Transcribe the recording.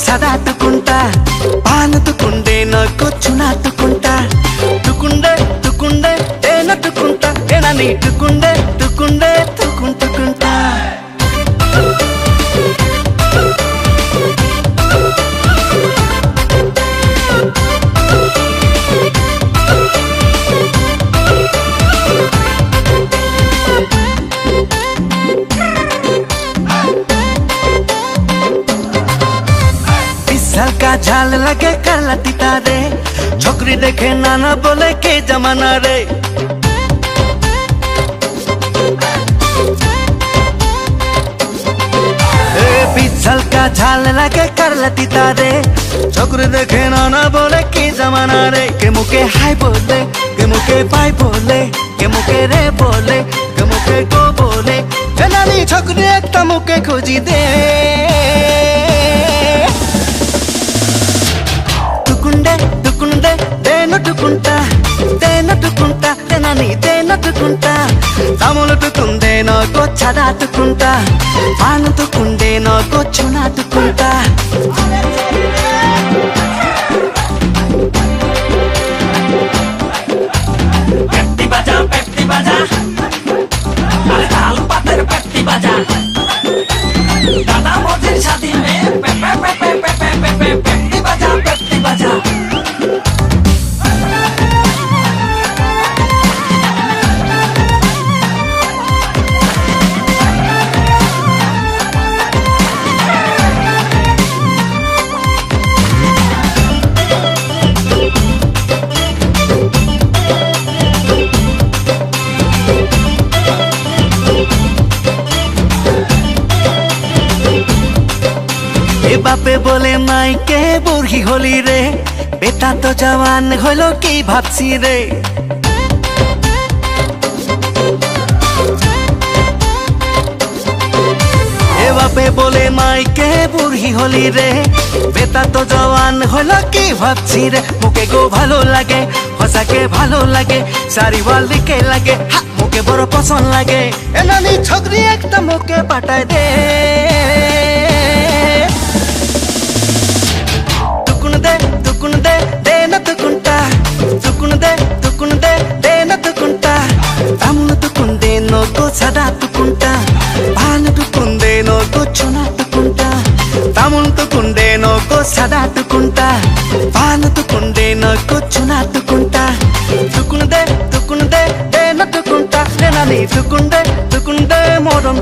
సదా తుకుంటా పానుతుకుండే నాకు చునాతుకుంటా తుకుండే తుకుండే ఏనట్టుకుంటా ఏనని తుకుండే తుకుండే తుకుంటుకుంటా हल्का झाल लगे करलती तारे छोकरी देखे नाना बोले के जमाना रे हल्का झाल लगे करलती तारे छोकरी देखे नाना बोले के जमाना रे के मुके हाय बोले के मुके बाय बोले के मुके रे बोले के मुके को बोले नानी छोकरी एक मुके खोजी दे తుకుండే దేనట్టుకుంటా దేనట్టుకుంటా తెనని దేనట్టుకుంటా తములుటుకుందే నాకు చదాటుకుంటా పానుతుకుండే నాకు చునాటుకుంటా పెట్టి బజా అరే తాళం పాతరు పెట్టి బజా దాదా మోదీ షాదీ మే పెట్టి బజా बापे बोले माइके बुढ़ी होली रे बेटा तो जवान होलो की भापसी रे बापे बोले माइके बुढ़ी होली रे बेटा तो जवान होलो की भापसी रे मुके गो भालो लागे हसाके भालो लागे सारी वाली के लागे मुके बड़ो पसंद लागे एनानी छोकरी एक तो मुके पटाई दे తుకుండే దేనట్టుకుంటా తుకుండే దేనట్టుకుంటా తములుతుకుండే నోకు సదా తుకుంటా పానుతుకుండే నోకు చునాటుకుంటా తములుతుకుండే నోకు సదా తుకుంటా పానుతుకుండే నోకు చునాటుకుంటా తుకుండే దేనట్టుకుంటా నేనని తుకుండే మోరం